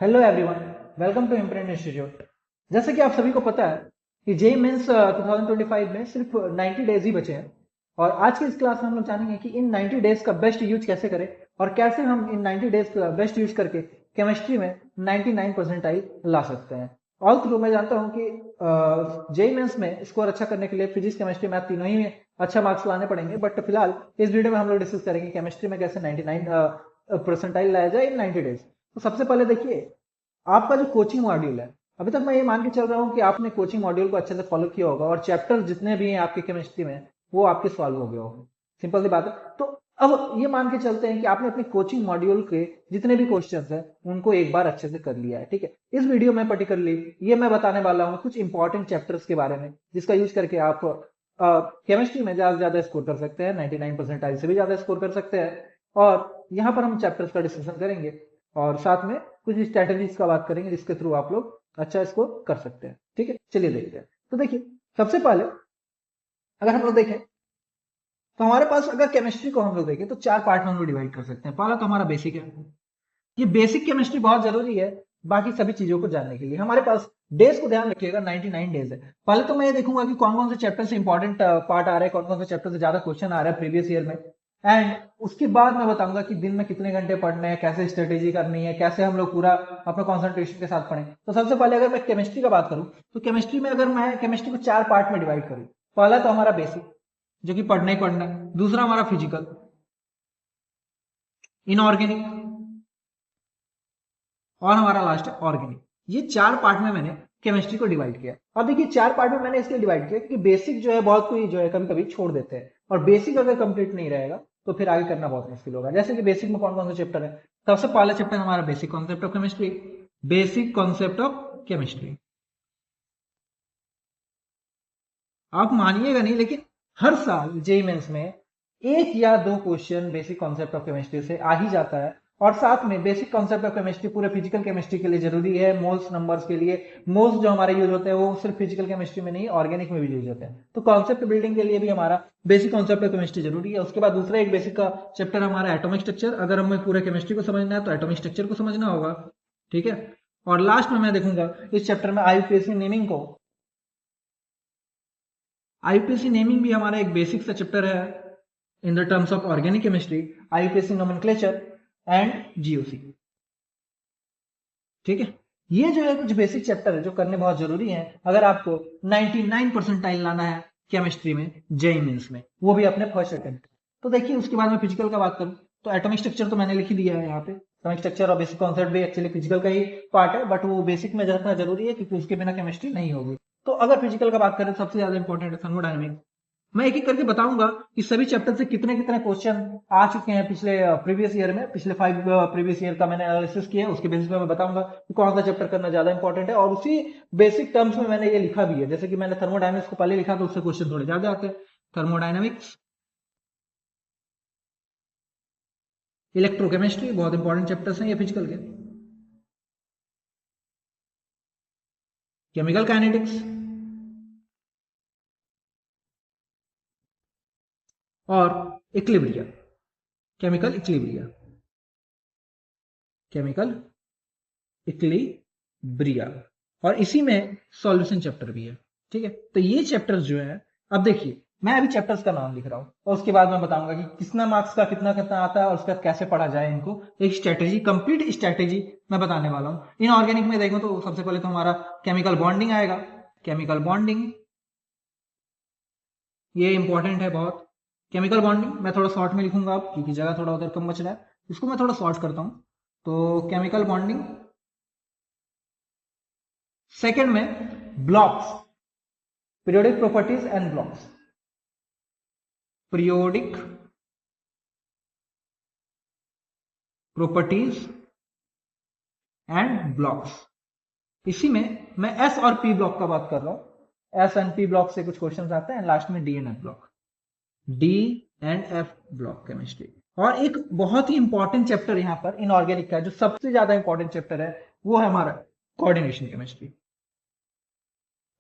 Hello everyone, welcome to Imprint institute. जैसे कि आप सभी को पता है कि जेई मेंस 2025 में सिर्फ 90 डेज ही बचे हैं। और आज की इस क्लास में हम लोग जानेंगे कि इन 90 डेज का बेस्ट यूज कैसे करें और कैसे हम इन 90 डेज का बेस्ट यूज करके केमिस्ट्री में 99 परसेंटाइल ला सकते हैं। ऑल थ्रू मैं जानता हूँ कि जेई मेंस में स्कोर अच्छा करने के लिए फिजिक्स केमिस्ट्री मैथ तीनों ही में अच्छा मार्क्स लाने पड़ेंगे, बट फिलहाल इस वीडियो में हम लोग डिस्कस करेंगे केमिस्ट्री में कैसे 99 परसेंटाइल लाया जाए इन 90 डेज। तो सबसे पहले देखिए, आपका जो कोचिंग मॉड्यूल है, अभी तक मैं ये मान के चल रहा हूँ कि आपने कोचिंग मॉड्यूल को अच्छे से फॉलो किया होगा और चैप्टर जितने भी हैं आपके केमिस्ट्री में वो आपके सॉल्व हो गए होंगे। सिंपल सी बात है। तो अब ये मान के चलते हैं कि आपने अपने कोचिंग मॉड्यूल के जितने भी क्वेश्चंस हैं उनको एक बार अच्छे से कर लिया है। ठीक है, इस वीडियो में पर्टिकुलरली ये मैं बताने वाला हूँ कुछ इंपॉर्टेंट चैप्टर्स के बारे में जिसका यूज करके आप केमिस्ट्री में ज्यादा से ज्यादा स्कोर कर सकते हैं, 99 परसेंटाइल से भी ज्यादा स्कोर कर सकते हैं। और यहाँ पर हम चैप्टर्स का डिस्कशन करेंगे और साथ में कुछ स्ट्रेटेजीज का बात करेंगे जिसके थ्रू आप लोग अच्छा स्कोर कर सकते हैं। ठीक है, चलिए देखते हैं। तो देखिए, सबसे पहले अगर हम लोग देखें तो हमारे पास अगर केमिस्ट्री को हम लोग देखें तो चार पार्ट में हम लोग डिवाइड कर सकते हैं। पहला तो हमारा बेसिक है। ये बेसिक केमिस्ट्री बहुत जरूरी है बाकी सभी चीजों को जानने के लिए। हमारे पास डेज को ध्यान रखिएगा, 99 डेज है। पहले तो मैं ये देखूंगा कि कौन कौन से चैप्टर से इंपॉर्टेंट पार्ट आ रहा है, कौन कौन से चैप्टर से ज्यादा क्वेश्चन आ रहा है प्रीवियस ईयर में। एंड उसके बाद मैं बताऊंगा कि दिन में कितने घंटे पढ़ने हैं, कैसे स्ट्रेटेजी करनी है, कैसे हम लोग पूरा अपना कॉन्सेंट्रेशन के साथ पढ़ें। तो सबसे पहले अगर मैं केमिस्ट्री का बात करूं तो केमिस्ट्री में अगर मैं केमिस्ट्री को चार पार्ट में डिवाइड करूं, पहला तो हमारा बेसिक जो कि पढ़ना ही पढ़ना है, दूसरा हमारा फिजिकल, इनऑर्गेनिक और हमारा लास्ट है ऑर्गेनिक। ये चार पार्ट में मैंने केमिस्ट्री को डिवाइड किया। अब देखिए, चार पार्ट में मैंने इसलिए डिवाइड किया क्योंकि बेसिक जो है बहुत कोई जो है कभी कभी छोड़ देते हैं और बेसिक अगर कंप्लीट नहीं रहेगा तो फिर आगे करना बहुत मुश्किल होगा। जैसे कि बेसिक में कौन कौन से चैप्टर है, सबसे पहला चैप्टर हमारा basic concept of chemistry. Basic concept of chemistry, आप मानिएगा नहीं लेकिन हर साल जेई मेंस में एक या दो question basic concept of chemistry से आ ही जाता है। और साथ में बेसिक कॉन्सेप्ट ऑफ केमिस्ट्री पूरे फिजिकल केमिस्ट्री के लिए जरूरी है। मोल्स नंबर्स के लिए, मोल्स जो हमारे यूज होते हैं वो सिर्फ फिजिकल केमिस्ट्री में नहीं ऑर्गेनिक में भी यूज होते हैं। तो कॉन्सेप्ट बिल्डिंग के लिए भी हमारा बेसिक कॉन्सेप्ट ऑफ केमिस्ट्री जरूरी है। उसके बाद दूसरा एक बेसिक का चैप्टर हमारा एटॉमिक स्ट्रक्चर। अगर हमें पूरे केमिस्ट्री को समझना है तो एटॉमिक स्ट्रक्चर को समझना होगा। ठीक है, और लास्ट में मैं देखूंगा इस चैप्टर में आईयूपीएसी नेमिंग को। आईयूपीएसी नेमिंग भी हमारा एक बेसिक सा चैप्टर है in the terms of organic chemistry, IUPAC nomenclature and GOC. ठीक है, ये जो है कुछ बेसिक चैप्टर है जो करने बहुत जरूरी है अगर आपको 99 परसेंटाइल लाना है केमिस्ट्री में जेई मेंस में, वो भी अपने फर्स्ट अटेम्प्ट। तो देखिए, उसके बाद में फिजिकल का बात करूं तो एटॉमिक स्ट्रक्चर तो मैंने लिख ही दिया है यहाँ पे। एटॉमिक स्ट्रक्चर और बेसिक कॉन्सेप्ट भी एक्चुअली फिजिकल का ही पार्ट है, बट वो बेसिक में रखना जरूरी है क्योंकि उसके बिना केमिस्ट्री नहीं होगी। तो अगर फिजिकल का बात करें तो सबसे ज्यादा इंपॉर्टेंट है थर्मोडायनेमिक्स। मैं एक एक करके बताऊंगा कि सभी चैप्टर से कितने कितने क्वेश्चन आ चुके हैं पिछले प्रीवियस ईयर में। पिछले 5 प्रीवियस ईयर का मैंने एनालिसिस किया है, उसके बेसिस पे मैं बताऊंगा कि कौन सा चैप्टर करना ज्यादा इंपॉर्टेंट है। और उसी बेसिक टर्म्स में मैंने ये लिखा भी है, जैसे कि मैंने थर्मोडायनेमिक्स को पहले लिखा तो उससे क्वेश्चन थोड़े ज्यादा आते हैं। थर्मोडायनेमिक्स, इलेक्ट्रोकेमिस्ट्री, बहुत इंपॉर्टेंट चैप्टर्स हैं ये फिजिकल के। केमिकल काइनेटिक्स और equilibria, chemical equilibria, chemical equilibria, और इसी में सॉल्यूशन चैप्टर भी है। ठीक है, तो ये चैप्टर्स जो है, अब देखिए मैं अभी चैप्टर्स का नाम लिख रहा हूँ और उसके बाद मैं बताऊंगा कि कितना मार्क्स का कितना कितना आता है और उसके बाद कैसे पढ़ा जाए इनको। एक स्ट्रेटेजी, कंप्लीट स्ट्रेटेजी मैं बताने वाला हूँ। इनऑर्गेनिक में देखो तो सबसे पहले तो हमारा केमिकल बॉन्डिंग आएगा। केमिकल बॉन्डिंग ये इंपॉर्टेंट है बहुत। केमिकल बॉन्डिंग मैं थोड़ा शॉर्ट में लिखूंगा अब क्योंकि जगह थोड़ा उधर कम बच रहा है, इसको मैं थोड़ा शॉर्ट करता हूँ। तो केमिकल बॉन्डिंग, सेकंड में blocks, periodic properties and blocks, periodic properties and blocks. इसी में मैं एस और पी ब्लॉक का बात कर रहा हूं। एस एंड पी ब्लॉक से कुछ क्वेश्चन आते हैं, लास्ट में D and F block, D and F block chemistry. और एक बहुत ही इंपॉर्टेंट चैप्टर यहां पर इनऑर्गेनिक का जो सबसे ज्यादा इंपॉर्टेंट चैप्टर है वो है हमारा कोऑर्डिनेशन केमिस्ट्री।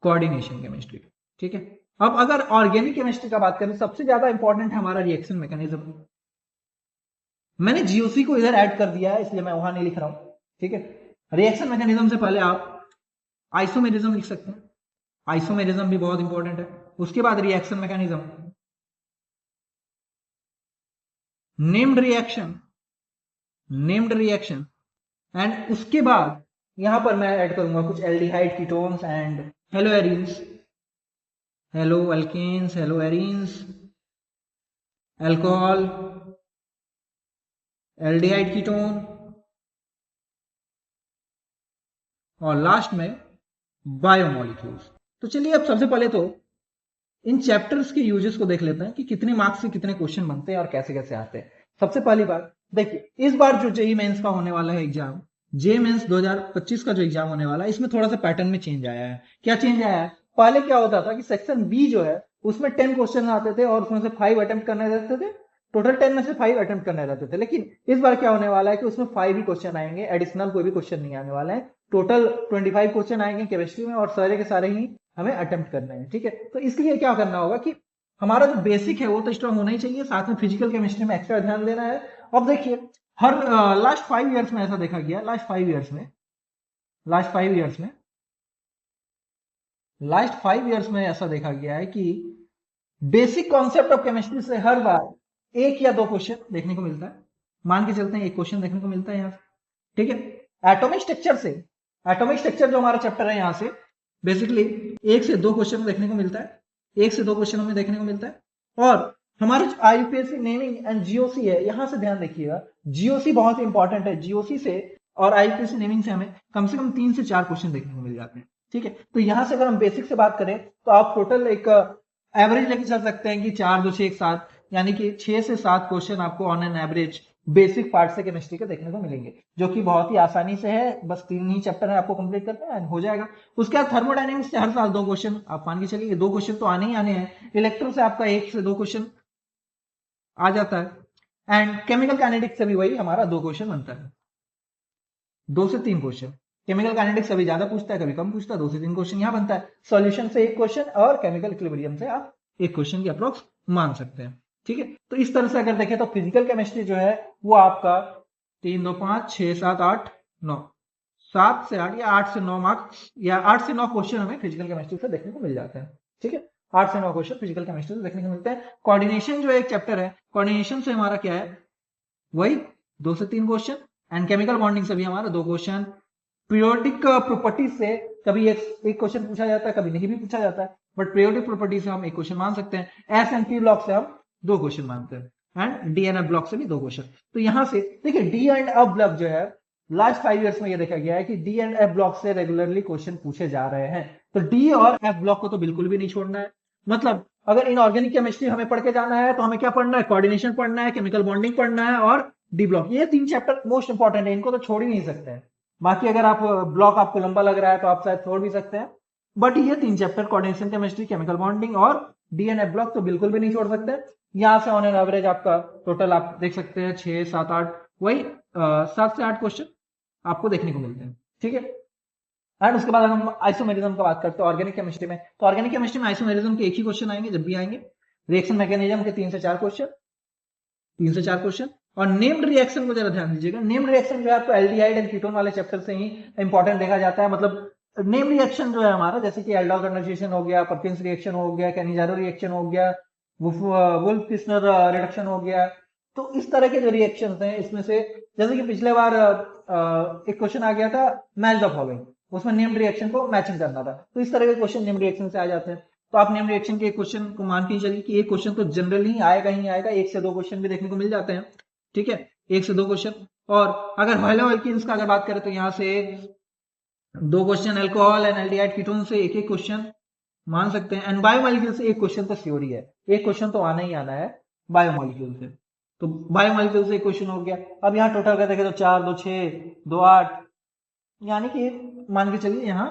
कोऑर्डिनेशन केमिस्ट्री, ठीक है। अब अगर ऑर्गेनिक केमिस्ट्री का बात करें, सबसे ज्यादा इंपॉर्टेंट है हमारा रिएक्शन मैकेनिज्म। मैंने जीओसी को इधर ऐड कर दिया है इसलिए मैं वहां नहीं लिख रहा हूं। ठीक है, रिएक्शन मैकेनिज्म से पहले आप आइसोमेरिज्म लिख सकते हैं, आइसोमेरिज्म भी बहुत इंपॉर्टेंट है। उसके बाद reaction mechanism, named reaction, named reaction, and उसके बाद यहां पर मैं ऐड करूंगा कुछ aldehyde ketones and halo arenes, halo alkanes, halo arenes, alcohol, aldehyde ketone, और लास्ट में बायोमोलिक्यूल्स। तो चलिए अब सबसे पहले तो इन चैप्टर्स के यूजेस को देख लेते हैं कि कितने मार्क्स से कितने क्वेश्चन बनते हैं और कैसे कैसे आते हैं। सबसे पहली बात देखिए, इस बार जो जेई मेंस का होने वाला है एग्जाम, जे मेंस 2025 का जो एग्जाम होने वाला है, इसमें थोड़ा सा पैटर्न में चेंज आया है। क्या चेंज आया है? पहले क्या होता था कि सेक्शन बी जो है उसमें 10 क्वेश्चन आते थे और उसमें से 5 अटेम्प्ट करने रहते थे, टोटल 10 में से 5 अटेम्प्ट करने रहते थे। लेकिन इस बार क्या होने वाला है कि उसमें 5 ही क्वेश्चन आएंगे, एडिशनल कोई भी क्वेश्चन नहीं आने वाला है। टोटल 25 क्वेश्चन आएंगे केमिस्ट्री में और सारे के सारे ही हमें अटेम्प्ट करने हैं। ठीक है, तो इसलिए क्या करना होगा कि हमारा जो बेसिक है वो तो स्ट्रांग होना ही चाहिए, साथ में फिजिकल केमिस्ट्री में एक्स्ट्रा ध्यान देना है। अब देखिए, हर लास्ट 5 ईयर्स में ऐसा देखा गया, लास्ट 5 ईयर्स में, लास्ट 5 ईयर्स में, लास्ट 5 ईयर्स में ऐसा देखा गया है कि बेसिक कॉन्सेप्ट ऑफ केमिस्ट्री से हर बार एक या दो क्वेश्चन देखने को मिलता है। मान के चलते हैं एक क्वेश्चन देखने को मिलता है यहाँ से। ठीक है, एटॉमिक स्ट्रक्चर से, एटॉमिक स्ट्रक्चर जो हमारा चैप्टर है यहाँ से बेसिकली 1 से 2 क्वेश्चन देखने को मिलता है, 1 से 2 क्वेश्चन हमें देखने को मिलता है। और हमारा जो आईयूपीएससी नेमिंग एंड जीओसी है, यहां से ध्यान रखिएगा, जीओसी बहुत इंपॉर्टेंट है। जीओसी से और आईयूपीएससी नेमिंग से हमें कम से कम 3 से 4 क्वेश्चन देखने को मिल जाते हैं। ठीक है, तो यहां से अगर हम बेसिक से बात करें तो आप टोटल एक एवरेज लेके चल सकते हैं कि 4 2 6 1 7, यानी कि 6 से 7 क्वेश्चन आपको on an average basic part से केमिस्ट्री के देखने को मिलेंगे, जो कि बहुत ही आसानी से है। बस 3 ही चैप्टर है आपको कंप्लीट करना है, हो जाएगा। उसके बाद थर्मोडाइनमिक्स से हर साल 2 क्वेश्चन आप मान के चलिए, 2 क्वेश्चन तो आने ही आने हैं। इलेक्ट्रो से आपका 1 से 2 क्वेश्चन आ जाता है, एंड केमिकल काइनेटिक्स से भी वही हमारा 2 क्वेश्चन बनता है, 2 से 3 क्वेश्चन। केमिकल काइनेटिक्स कभी ज्यादा पूछता है, कभी कम पूछता है, 2 से 3 क्वेश्चन यहाँ बनता है। सॉल्यूशन से 1 क्वेश्चन और केमिकल इक्विलिब्रियम से आप 1 क्वेश्चन की अप्रोक्स मान सकते हैं। ठीक है, तो इस तरह से अगर देखें तो फिजिकल केमिस्ट्री जो है वो आपका 3 2 5 6 7 8 9, 7 से 8 या 8 से 9 मार्क्स या 8 से 9 क्वेश्चन हमें फिजिकल केमिस्ट्री से देखने को मिल जाते हैं। ठीक है, 8 से 9 क्वेश्चन फिजिकल केमिस्ट्री से देखने को मिलते हैं। कोऑर्डिनेशन जो एक चैप्टर है, कोऑर्डिनेशन से हमारा क्या है, वही 2 से 3 क्वेश्चन, एंड केमिकल बॉन्डिंग से भी हमारा 2 क्वेश्चन। पीरियोडिक प्रॉपर्टीज से कभी एक क्वेश्चन पूछा जाता है, कभी नहीं भी पूछा जाता है, बट पीरियोडिक प्रॉपर्टीज से हम 1 क्वेश्चन मान सकते हैं। एस एंड पी ब्लॉक से हम 2 क्वेश्चन मानते हैं, and D and F block से भी 2 क्वेश्चन। तो यहां से देखिए, डी एंड एफ ब्लॉक जो है लास्ट 5 ईयर्स में ये देखा गया है कि डी एंड एफ ब्लॉक से रेगुलरली क्वेश्चन पूछे जा रहे हैं। तो डी और एफ ब्लॉक को तो बिल्कुल भी नहीं छोड़ना है। मतलब अगर इनऑर्गेनिक केमिस्ट्री हमें पढ़ के जाना है तो हमें क्या पढ़ना है, कोऑर्डिनेशन पढ़ना है, केमिकल बॉन्डिंग पढ़ना है और डी ब्लॉक। ये 3 चैप्टर मोस्ट इंपॉर्टेंट है, इनको तो छोड़ ही नहीं सकते हैं। बाकी अगर आप ब्लॉक आपको लंबा लग रहा है तो आप शायद छोड़ भी सकते हैं, बट ये 3 chapter coordination chemistry, chemical bonding और डीएनएफ ब्लॉक तो बिल्कुल भी नहीं छोड़ सकते। यहां से ऑन एन एवरेज आपका टोटल आप देख सकते हैं 6 7 8, वही 7 से 8 क्वेश्चन आपको देखने को मिलते हैं। ठीक है, एंड उसके बाद हम आइसोमेरिज्म का बात करते हैं ऑर्गेनिक केमिस्ट्री में। तो ऑर्गेनिक केमिस्ट्री में आइसोमेरिज्म के 1 ही क्वेश्चन आएंगे जब भी आएंगे। रिएक्शन मैकेनिज्म के 3 से 4 क्वेश्चन, 3 से 4 क्वेश्चन। और नेम्ड रिएक्शन को जरा ध्यान दीजिएगा, नेम्ड रिएक्शन जो है आपको एल्डिहाइड एंड कीटोन वाले चैप्टर से ही इंपॉर्टेंट देखा जाता है। मतलब नेम रिएक्शन जो है हमारा, जैसे कि एल्डोल कंडेंसेशन हो गया, पर्किंस रिएक्शन हो गया, कैनिजारो रिएक्शन हो गया, वुल्फ किस्नर रिडक्शन हो गया। तो इस तरह के जो रिएक्शन हैं इसमें से, जैसे कि पिछले बार एक क्वेश्चन आ गया था मैच द फॉलोइंग, उसमें नेम्ड रिएक्शन को मैचिंग करना था। तो इस तरह के क्वेश्चन नेम्ड रिएक्शन से आ जाते हैं। तो आप नेम्ड रिएक्शन के एक क्वेश्चन को मान के चलिए कि एक क्वेश्चन तो जनरली आएगा ही आएगा, 1 से 2 क्वेश्चन भी देखने को मिल जाते हैं। ठीक है, 1 से 2 क्वेश्चन। और अगर हेलो एल्किन्स का अगर बात करें तो यहाँ से 2 question alcohol and aldehyde ketone से 1 क्वेश्चन मान सकते हैं। एंड बायोमोलिक्यूल से 1 क्वेश्चन तो श्योर ही है, 1 क्वेश्चन तो आना ही आना है बायोमोलिक्यूल से। तो बायोमोलिक्यूल से 1 क्वेश्चन हो गया। अब यहाँ टोटल कर देखें तो 4 2 6 2 8, यानी कि मान के चलिए यहाँ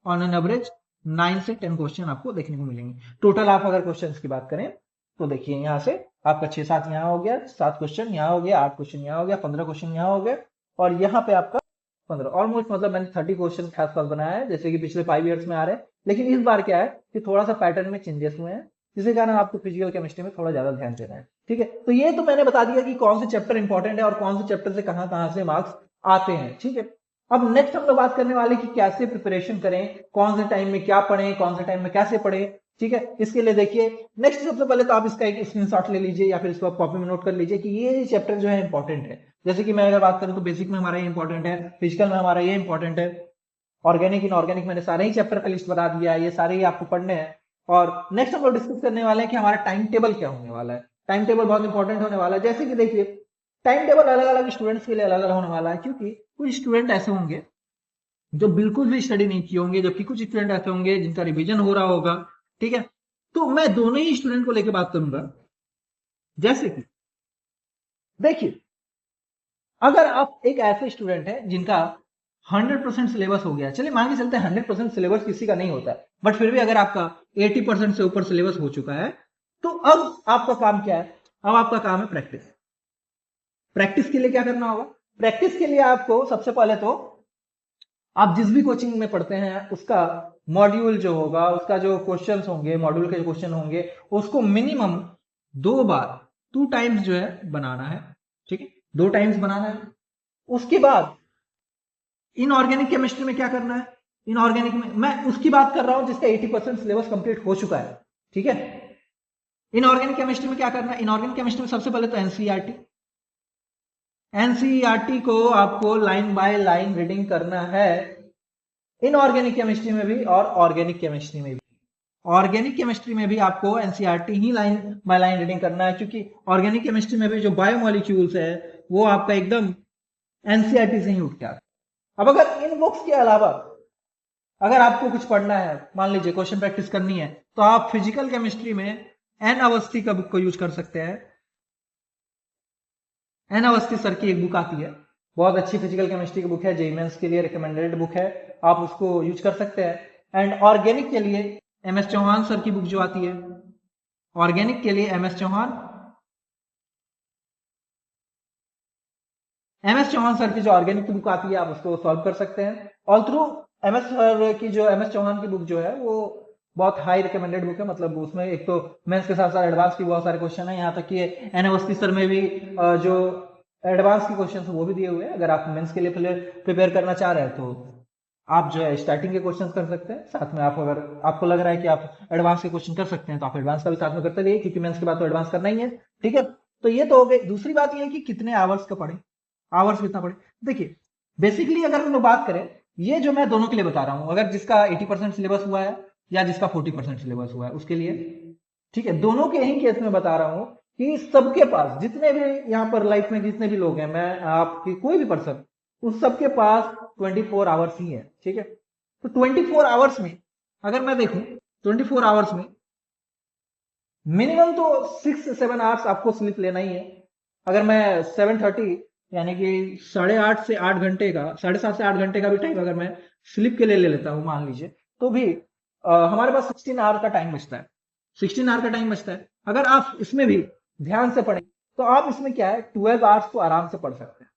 ऑन एन एवरेज 9 से 10 क्वेश्चन आपको देखने को मिलेंगे। टोटल आप अगर क्वेश्चन की बात करें तो देखिए यहाँ से आपका 6 7 यहाँ हो गया, 7 क्वेश्चन यहाँ हो गया, 8 क्वेश्चन यहाँ हो गया, 15 क्वेश्चन यहाँ हो गया, और यहाँ पे आपका 15 ऑलमोस्ट, मतलब मैंने 30 क्वेश्चन के आसपास बनाया है, जैसे कि पिछले 5 ईयर्स में आ रहे हैं। लेकिन इस बार क्या है कि थोड़ा सा पैटर्न में चेंजेस हुए हैं, जिसके कारण आपको फिजिकल केमिस्ट्री में थोड़ा ज्यादा ध्यान देना है। ठीक है, तो ये तो मैंने बता दिया कि कौन से चैप्टर इंपॉर्टेंट है और कौन से चैप्टर से कहाँ कहाँ से मार्क्स आते हैं। ठीक है, अब नेक्स्ट हम लोग बात करने वाले कि कैसे प्रिपरेशन करें, कौन से टाइम में क्या पढ़ें, कौन से टाइम में कैसे पढ़ें। ठीक है, इसके लिए देखिए नेक्स्ट सबसे पहले तो आप इसका एक स्क्रीनशॉट ले लीजिए या फिर इसको आप कॉपी में नोट कर लीजिए कि ये चैप्टर जो है इंपॉर्टेंट है। जैसे कि मैं अगर बात करूं तो बेसिक में हमारा ये इंपॉर्टेंट है, फिजिकल में हमारा ये इंपॉर्टेंट है, ऑर्गेनिक इनऑर्गेनिक मैंने सारे ही चैप्टर का लिस्ट बता दिया है, ये सारे ही आपको पढ़ने हैं। और नेक्स्ट हम लोग डिस्कस करने वाले हैं कि हमारा टाइम टेबल क्या होने वाला है। टाइम टेबल बहुत इंपॉर्टेंट होने वाला है। जैसे कि देखिए टाइम टेबल अलग अलग स्टूडेंट्स के लिए अलग अलग होने वाला है, क्योंकि कुछ स्टूडेंट ऐसे होंगे जो बिल्कुल भी स्टडी नहीं किए होंगे, जबकि कुछ स्टूडेंट ऐसे होंगे जिनका रिवीजन हो रहा होगा। ठीक है, तो मैं दोनों ही स्टूडेंट को लेकर बात करूंगा। जैसे कि देखिए अगर आप एक ऐसे स्टूडेंट है जिनका 100% सिलेबस हो गया, चलिए मान के चलते हैं 100% सिलेबस किसी का नहीं होता है, बट फिर भी अगर आपका 80% से ऊपर सिलेबस हो चुका है, तो अब आपका काम क्या है? अब आपका काम है प्रैक्टिस। प्रैक्टिस के लिए क्या करना होगा? प्रैक्टिस के लिए आपको सबसे पहले तो आप जिस भी कोचिंग में पढ़ते हैं उसका मॉड्यूल जो होगा, उसका जो क्वेश्चंस होंगे, मॉड्यूल के जो क्वेश्चन होंगे, उसको मिनिमम 2 बार 2 टाइम्स जो है बनाना है। ठीक है, 2 टाइम्स बनाना है। उसके बाद इनऑर्गेनिक केमिस्ट्री में क्या करना है? इनऑर्गेनिक में मैं उसकी बात कर रहा हूं जिसका 80% सिलेबस कंप्लीट हो चुका है। ठीक है, इनऑर्गेनिक केमिस्ट्री में क्या करना है? इनऑर्गेनिक केमिस्ट्री में सबसे पहले तो एनसीईआरटी, एनसीईआरटी को आपको लाइन बाय लाइन रीडिंग करना है, इनऑर्गेनिक केमिस्ट्री में भी और ऑर्गेनिक केमिस्ट्री में भी। ऑर्गेनिक केमिस्ट्री में भी आपको NCERT he line by line reading करना है, क्योंकि ऑर्गेनिक केमिस्ट्री में भी जो बायोमोलिक्यूल्स है वो आपका एकदम एनसीईआरटी से ही उठ के आता है। अब अगर इन बुक्स के अलावा अगर आपको कुछ पढ़ना है, मान लीजिए क्वेश्चन प्रैक्टिस करनी है, तो आप फिजिकल केमिस्ट्री में एन अवस्थी का बुक को यूज कर सकते हैं। एन अवस्थी सर की एक बुक आती है, बहुत अच्छी फिजिकल केमिस्ट्री की बुक है, जेईई मेंस के लिए रिकमेंडेड बुक है, आप उसको यूज कर सकते हैं। एंड ऑर्गेनिक के लिए एम एस चौहान सर की बुक जो आती है, ऑर्गेनिक के लिए एम एस चौहान सर की जो ऑर्गेनिक की बुक आती है आप उसको सॉल्व कर सकते हैं। All through M S sir की जो एम एस चौहान की बुक जो है वो बहुत हाई रिकमेंडेड बुक है, मतलब उसमें एक तो मेंस के साथ साथ एडवांस की बहुत सारे क्वेश्चन है, यहाँ तक कि एन अवस्थी सर में भी जो एडवांस के क्वेश्चन वो भी दिए हुए हैं। अगर आप मेंस के लिए प्रिपेयर करना चाह रहे हैं तो आप जो है स्टार्टिंग के क्वेश्चन कर सकते हैं, साथ में आप अगर आपको लग रहा है कि आप एडवांस के क्वेश्चन कर सकते हैं तो आप एडवांस का भी साथ में करते रहिए, क्योंकि मेंस के बाद तो एडवांस करना ही है। ठीक है, तो ये तो हो गई। दूसरी बात ये है कि कितने आवर्स का पढ़े, आवर्स कितना पढ़े। देखिए बेसिकली अगर हम लोग बात करें, ये जो मैं दोनों के लिए बता रहा हूं, अगर जिसका 80% सिलेबस हुआ है या जिसका 40% सिलेबस हुआ है उसके लिए, ठीक है, दोनों के ही केस में बता रहा हूं कि सबके पास जितने भी यहाँ पर लाइफ में जितने भी लोग हैं, मैं आपकी कोई भी पर्सन, उस सबके पास 24 आवर्स ही है। ठीक है, तो 24 आवर्स में अगर मैं देखूं, 24 आवर्स में मिनिमम तो 6 से 7 आवर्स आपको स्लीप लेना ही है। अगर मैं 7:30 यानी कि 8:30 से 8 घंटे का, 7:30 से 8 घंटे का भी टाइम अगर मैं स्लीप के लिए ले लेता हूं मान लीजिए, तो भी हमारे पास 16 आवर का टाइम बचता है। 16 आवर का टाइम बचता है। अगर आप इसमें भी ध्यान से पढ़ें तो आप इसमें क्या है 12 आवर्स तो आराम से पढ़ सकते हैं।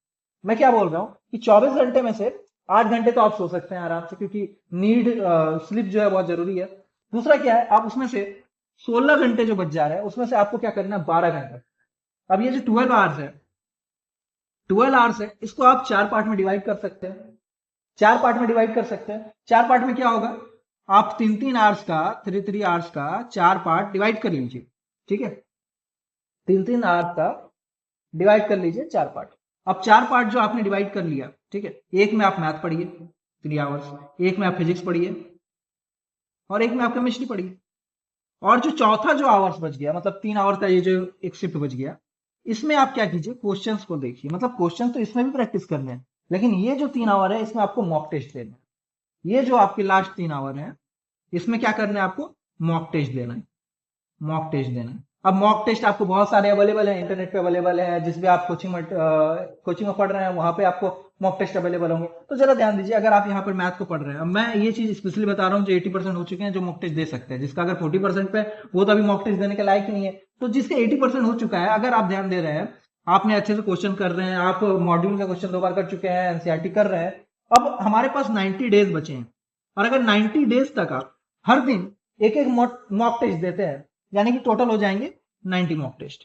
मैं क्या बोल रहा हूं कि 24 घंटे में से 8 घंटे तो आप सो सकते हैं आराम से, क्योंकि नीड स्लीप जो है बहुत जरूरी है। दूसरा क्या है, आप उसमें से 16 घंटे जो बच जा रहे हैं उसमें से आपको क्या करना है 12 घंटे। अब ये जो 12 आवर्स है, 12 आवर्स है, इसको आप 4 पार्ट में डिवाइड कर सकते हैं। 4 पार्ट में डिवाइड कर सकते हैं। 4 पार्ट में क्या होगा, आप 3-3 आवर्स का, 3-3 आवर्स का 4 पार्ट डिवाइड कर लीजिए। ठीक है, 3-3 आवर्स का डिवाइड कर लीजिए 4 पार्ट। अब 4 पार्ट जो आपने डिवाइड कर लिया, ठीक है, एक में आप मैथ पढ़िए 3 आवर्स, एक में आप फिजिक्स पढ़िए और एक में आप केमिस्ट्री पढ़िए। और जो चौथा जो आवर्स बच गया, मतलब 3 आवर का ये जो एक शिफ्ट बच गया, इसमें आप क्या कीजिए क्वेश्चंस को देखिए। मतलब क्वेश्चन तो इसमें भी प्रैक्टिस करने हैं, लेकिन ये जो 3 आवर है इसमें आपको मॉक टेस्ट देना है। ये जो आपके लास्ट 3 आवर है इसमें क्या करना है, आपको मॉक टेस्ट देना है। मॉक टेस्ट देना है। अब मॉक टेस्ट आपको बहुत सारे अवेलेबल है, इंटरनेट पे अवेलेबल है, जिस भी आप कोचिंग में पढ़ रहे हैं वहां पे आपको मॉक टेस्ट अवेलेबल होंगे। तो जरा ध्यान दीजिए, अगर आप यहाँ पर मैथ को पढ़ रहे हैं, अब मैं ये चीज स्पेशली बता रहा हूँ जो 80% हो चुके हैं जो मॉक टेस्ट दे सकते हैं, जिसका अगर 40% पे वो तो अभी मॉक टेस्ट देने के लायक ही नहीं है। तो जिसके 80% हो चुका है, अगर आप ध्यान दे रहे हैं, आपने अच्छे से क्वेश्चन कर रहे हैं, आप मॉड्यूल का क्वेश्चन 2 बार कर चुके हैं, एनसीईआरटी कर रहे हैं, अब हमारे पास 90 डेज बचे हैं। और अगर 90 डेज तक आप हर दिन एक एक मॉक टेस्ट देते हैं, यानी कि टोटल हो जाएंगे 90 मॉक टेस्ट।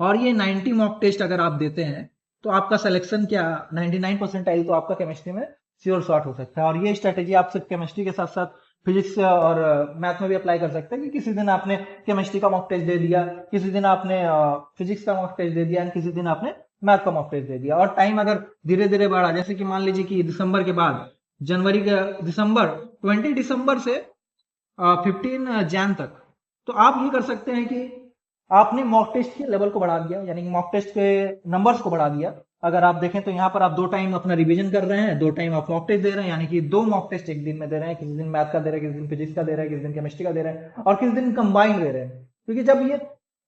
और ये 90 मॉक टेस्ट अगर आप देते हैं तो आपका सिलेक्शन क्या 99 परसेंटाइल तो आपका केमिस्ट्री में श्योर शॉट हो सकता है। और ये स्ट्रेटेजी आप सिर्फ केमिस्ट्री के साथ साथ फिजिक्स और मैथ में भी अप्लाई कर सकते हैं कि किसी दिन आपने केमिस्ट्री का मॉक टेस्ट दे दिया, किसी दिन आपने फिजिक्स का मॉक टेस्ट दे दिया, किसी दिन आपने मैथ का मॉक टेस्ट दे दिया, और टाइम अगर धीरे धीरे बढ़ा, जैसे कि मान लीजिए कि दिसंबर के बाद जनवरी के दिसंबर 20 दिसंबर से 15 जैन तक, तो आप ये कर सकते हैं कि आपने मॉक टेस्ट के लेवल को बढ़ा दिया, यानी मॉक टेस्ट के नंबर्स को बढ़ा दिया। अगर आप देखें तो यहाँ पर आप 2 टाइम अपना रिवीजन कर रहे हैं, 2 टाइम आप मॉक टेस्ट दे रहे हैं, यानी कि 2 मॉक टेस्ट एक दिन में दे रहे हैं, किसी दिन मैथ का दे रहे हैं, किसी दिन फिजिक्स का दे रहे हैं, किसी दिन केमिस्ट्री का दे रहे हैं, और किसी दिन कंबाइंड दे रहे हैं। क्योंकि जब ये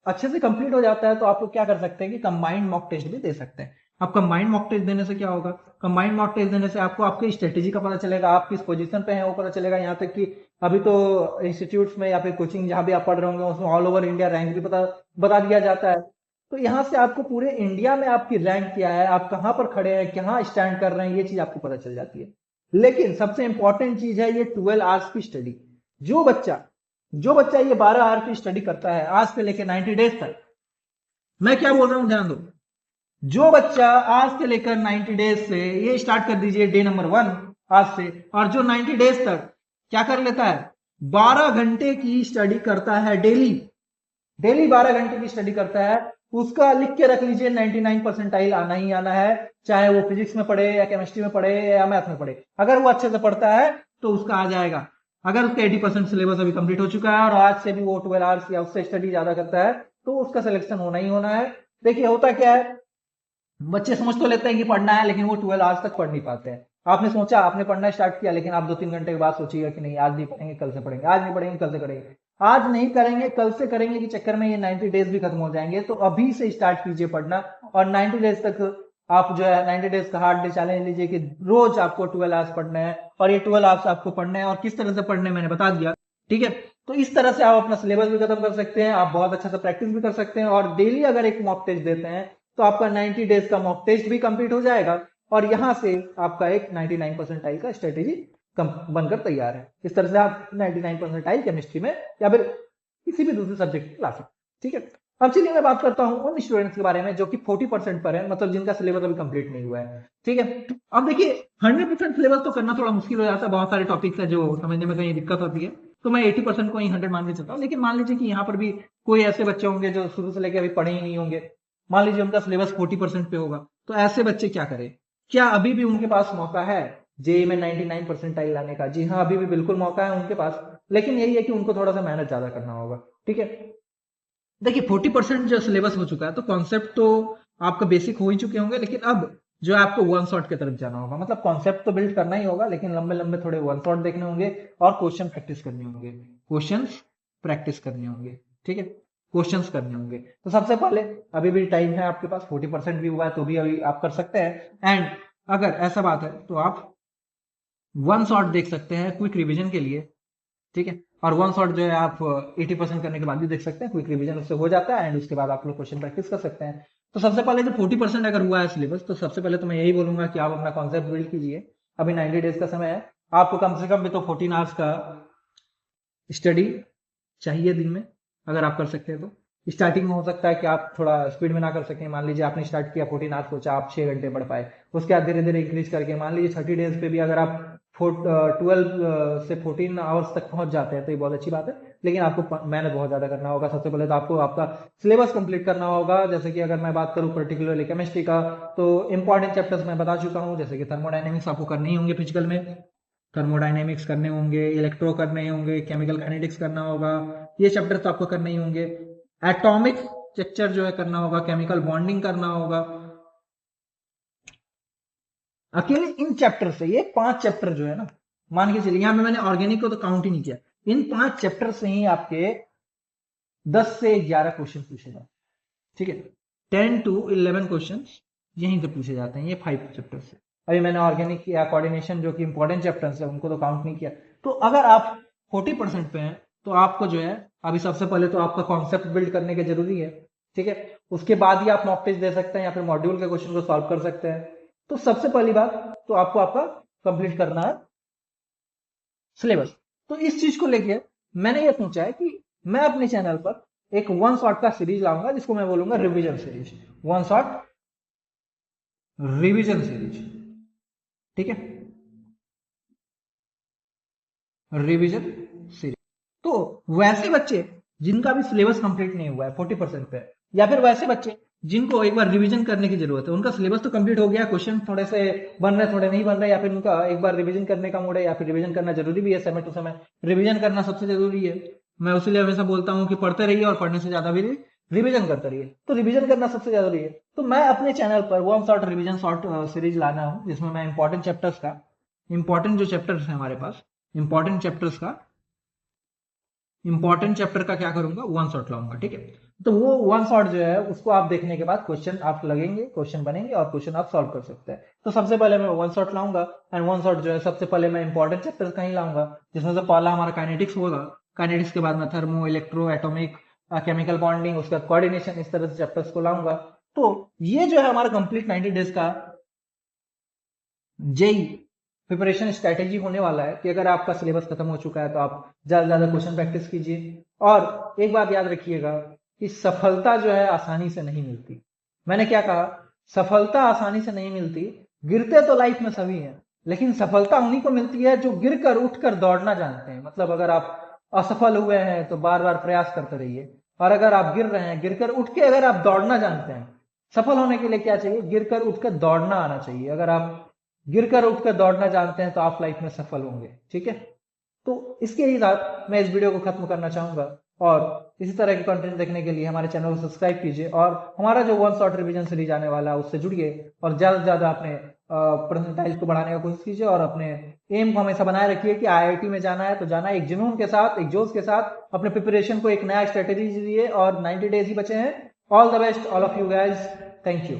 अच्छे से कंप्लीट हो जाता है तो आप लोग क्या कर सकते हैं कि कंबाइंड मॉक टेस्ट भी दे सकते हैं। अब कंबाइंड मॉक टेस्ट देने से क्या होगा, कंबाइंड मॉक टेस्ट देने से आपको आपकी स्ट्रेटेजी का पता चलेगा, आप किस पोजीशन पे हैं वो पता चलेगा। यहाँ तक कि अभी तो इंस्टीट्यूट्स में या फिर कोचिंग जहां भी आप पढ़ रहे होंगे उसमें ऑल ओवर इंडिया रैंक भी बता दिया जाता है। तो यहाँ से आपको पूरे इंडिया में आपकी रैंक क्या है, आप कहाँ पर खड़े हैं, कहाँ स्टैंड कर रहे हैं, ये चीज आपको पता चल जाती है। लेकिन सबसे इंपॉर्टेंट चीज है ये 12 आवर्स की स्टडी। जो बच्चा ये 12 आवर की स्टडी करता है आज से लेकर 90 डेज तक, मैं क्या बोल रहा हूं ध्यान दो, जो बच्चा आज से लेकर 90 डेज से, ये स्टार्ट कर दीजिए डे नंबर 1 आज से, और जो 90 डेज तक क्या कर लेता है, 12 घंटे की स्टडी करता है, डेली 12 घंटे की स्टडी करता है, उसका लिख के रख लीजिए 99 परसेंटाइल आना ही आना है, चाहे वो फिजिक्स में पढ़े या केमिस्ट्री में पढ़े या मैथ में पढ़े। अगर वो अच्छे से पढ़ता है तो उसका आ जाएगा। अगर उसका 80% सिलेबस अभी कंप्लीट हो चुका है और आज से भी वो 12 आवर्स या उससे स्टडी ज्यादा करता है तो उसका सिलेक्शन होना ही होना है। देखिए होता क्या है, बच्चे समझ तो लेते हैं कि पढ़ना है, लेकिन वो 12 आवर्स तक पढ़ नहीं पाते हैं। आपने सोचा, आपने पढ़ना स्टार्ट किया, लेकिन आप 2-3 घंटे के बाद सोचिएगा कि नहीं आज नहीं पढ़ेंगे कल से पढ़ेंगे, आज नहीं पढ़ेंगे कल से करेंगे, आज नहीं करेंगे कल से करेंगे के चक्कर में ये 90 डेज भी खत्म हो जाएंगे। तो अभी से स्टार्ट कीजिए पढ़ना, और 90 डेज तक आप जो है 90 डेज का हार्ड डे चैलेंज लीजिए कि रोज आपको 12 आवर्स पढ़ना है, और ये 12 आवर्स आपको पढ़ना है, और किस तरह से पढ़ने मैंने बता दिया। ठीक है, तो इस तरह से आप अपना सिलेबस भी खत्म कर सकते हैं, आप बहुत अच्छा से प्रैक्टिस भी कर सकते हैं, और डेली अगर एक मॉक टेस्ट देते हैं तो आपका 90 डेज का मॉक टेस्ट भी कंप्लीट हो जाएगा, और यहां से आपका एक 99 परसेंटाइल का स्ट्रेटेजी बनकर तैयार है। इस तरह से आप 99 परसेंटाइल केमिस्ट्री में या फिर किसी भी दूसरे सब्जेक्ट में ला सकते हैं। ठीक है, अब चलिए मैं बात करता हूं उन स्टूडेंट्स के बारे में जो कि 40% पर है, मतलब जिनका सिलेबस अभी कंप्लीट नहीं हुआ है। ठीक है, अब देखिए 100% सिलेबस तो करना थोड़ा मुश्किल हो जाता है, बहुत सारे टॉपिक्स है जो समझने में कहीं दिक्कत होती है, तो मैं 80% को ही 100 मान के चलता हूँ। लेकिन मान लीजिए कि यहाँ पर भी कोई ऐसे बच्चे होंगे जो शुरू से लेकर अभी पढ़े ही नहीं होंगे, मान लीजिए उनका सिलेबस 40% पे होगा, तो ऐसे बच्चे क्या करें, क्या अभी भी उनके पास मौका है जेईई में 99 परसेंटाइल लाने का? जी हाँ, अभी भी बिल्कुल मौका है उनके पास, लेकिन यही है कि उनको थोड़ा सा मेहनत ज्यादा करना होगा। ठीक है, देखिए 40% जो सिलेबस हो चुका है तो कॉन्सेप्ट तो आपका बेसिक हो ही चुके होंगे, लेकिन अब जो है आपको वन शॉट की तरफ जाना होगा। मतलब कॉन्सेप्ट तो बिल्ड करना ही होगा, लेकिन लंबे लंबे थोड़े वन शॉट देखने होंगे और क्वेश्चन प्रैक्टिस करने होंगे, क्वेश्चंस प्रैक्टिस करने होंगे। ठीक है, क्वेश्चंस करने होंगे। तो सबसे पहले अभी भी टाइम है आपके पास, 40% भी हुआ है तो भी अभी आप कर सकते हैं। एंड अगर ऐसा बात है तो आप वन शॉट देख सकते हैं क्विक रिवीजन के लिए। ठीक है, और वन शॉट जो है आप 80% करने के बाद भी देख सकते हैं, क्विक रिवीजन उससे हो जाता है, एंड उसके बाद आप लोग क्वेश्चन प्रैक्टिस कर सकते हैं। तो सबसे पहले जो 40% अगर हुआ है सिलेबस, तो सबसे पहले तो मैं यही बोलूंगा कि आप अपना कॉन्सेप्ट बिल्ड कीजिए। अभी 90 डेज का समय है, आपको कम से कम भी तो 14 आवर्स का स्टडी चाहिए दिन में, अगर आप कर सकते हैं तो। स्टार्टिंग में हो सकता है कि आप थोड़ा स्पीड में ना कर सकें, मान लीजिए आपने स्टार्ट किया 14 आवर्स, सोचा आप 6 घंटे पढ़ पाए, उसके बाद धीरे धीरे इंक्रीज करके मान लीजिए 30 डेज पे भी अगर आप 12 से 14 आवर्स तक पहुंच जाते हैं तो ये बहुत अच्छी बात है। लेकिन आपको मेहनत बहुत ज्यादा करना होगा। सबसे पहले तो आपको आपका सिलेबस कंप्लीट करना होगा। जैसे कि अगर मैं बात करूं पर्टिकुलरली केमिस्ट्री का, तो इंपॉर्टेंट चैप्टर्स मैं बता चुका हूं, जैसे कि थर्मोडायनेमिक्स आपको करने ही होंगे फिजिकल में, थर्मोडायनेमिक्स करने होंगे, इलेक्ट्रो करने होंगे, केमिकल काइनेटिक्स करना होगा, ये चैप्टर तो आपको करने ही होंगे। एटॉमिक स्ट्रक्चर जो है करना होगा, केमिकल बॉन्डिंग करना होगा। अकेले इन चैप्टर से, ये 5 चैप्टर जो है ना, मान के चलिए, यहां पे मैंने ऑर्गेनिक को तो काउंट ही नहीं किया, इन 5 चैप्टर से ही आपके 10 से 11 क्वेश्चन पूछे जाते हैं। ठीक है, 10 to 11 क्वेश्चन यहीं से पूछे जाते हैं, ये 5 चैप्टर से। अभी मैंने ऑर्गेनिक या कोऑर्डिनेशन जो कि इंपॉर्टेंट चैप्टर्स है उनको तो काउंट नहीं किया। तो अगर आप 40% पे हैं तो आपको जो है अभी सबसे पहले तो आपका कॉन्सेप्ट बिल्ड करने के जरूरी है। ठीक है, उसके बाद ही आप मॉक टेस्ट दे सकते हैं या फिर मॉड्यूल के क्वेश्चन को सॉल्व कर सकते हैं। तो सबसे पहली बात तो आपको आपका कंप्लीट करना है सिलेबस। तो इस चीज को लेके मैंने ये सोचा है कि मैं अपने चैनल पर एक वन शॉट का सीरीज लाऊंगा, जिसको मैं बोलूंगा revision series. One shot revision series, ठीक है, रिवीजन सीरीज। तो वैसे बच्चे जिनका भी सिलेबस कंप्लीट नहीं हुआ है 40% पे, या फिर वैसे बच्चे जिनको एक बार रिवीजन करने की जरूरत है, उनका सिलेबस तो कंप्लीट हो गया, क्वेश्चन थोड़े से बन रहे थोड़े नहीं बन रहे, या फिर उनका एक बार रिवीजन करने का मूड है, या फिर रिवीजन करना जरूरी भी है, समय टू समय रिवीजन करना सबसे जरूरी है। मैं उसीलिए हमेशा बोलता हूँ कि पढ़ते रहिए और पढ़ने से ज्यादा भी रिवीजन करते रहिए, तो रिवीजन करना सबसे जरूरी है। तो मैं अपने चैनल पर one shot revision short series लाना हूँ, जिसमें मैं इंपॉर्टेंट चैप्टर्स का, इंपॉर्टेंट जो चैप्टर्स है हमारे पास, इंपॉर्टेंट चैप्टर्स का, इंपॉर्टेंट चैप्टर का क्या करूंगा, वन शॉट लाऊंगा, ठीक है। तो वो वन शॉट जो है उसको आप देखने के बाद क्वेश्चन आप लगेंगे, क्वेश्चन बनेंगे और क्वेश्चन आप सॉल्व कर सकते हैं। तो सबसे पहले मैं वन शॉट लाऊंगा, एंड वन शॉट जो है सबसे पहले मैं इंपॉर्टेंट चैप्टर का ही लाऊंगा, जिसमें से पहला हमारा काइनेटिक्स होगा, काइनेटिक्स के बाद में thermo, electro, atomic, chemical bonding, उसके बाद कोऑर्डिनेशन, इस तरह से चैप्टर्स को लाऊंगा। तो ये जो है हमारा कंप्लीट 90 डेज का जेई प्रिपरेशन स्ट्रैटेजी होने वाला है, कि अगर आपका सिलेबस खत्म हो चुका है तो आप ज्यादा से ज्यादा क्वेश्चन प्रैक्टिस कीजिए। और एक बात याद रखिएगा कि सफलता जो है आसानी से नहीं मिलती। मैंने क्या कहा, सफलता आसानी से नहीं मिलती, गिरते तो लाइफ में सभी हैं, लेकिन सफलता उन्हीं को मिलती है जो गिर कर उठ कर दौड़ना जानते हैं। मतलब अगर आप असफल हुए हैं तो बार बार प्रयास करते रहिए, और अगर आप गिर रहे हैं, गिरकर उठ के अगर आप दौड़ना जानते हैं, सफल होने के लिए क्या चाहिए, गिरकर उठकर दौड़ना आना चाहिए। अगर आप गिरकर उठकर दौड़ना जानते हैं तो आप लाइफ में सफल होंगे, ठीक है। तो इसके ही साथ मैं इस वीडियो को खत्म करना चाहूंगा, और इसी तरह के कंटेंट देखने के लिए हमारे चैनल को सब्सक्राइब कीजिए, और हमारा जो वन शॉट रिवीजन सीरीज आने वाला है उससे जुड़िए, और ज्यादा से ज्यादा अपने परसेंटाइज को बढ़ाने की कोशिश कीजिए, और अपने एम को हमेशा बनाए रखिए कि आईआईटी में जाना है तो जाना है एक जुनून के साथ, एक जोश के साथ, अपने प्रिपरेशन को एक नया स्ट्रेटेजी दिए, और 90 डेज ही बचे हैं। All the best all of you guys, thank you.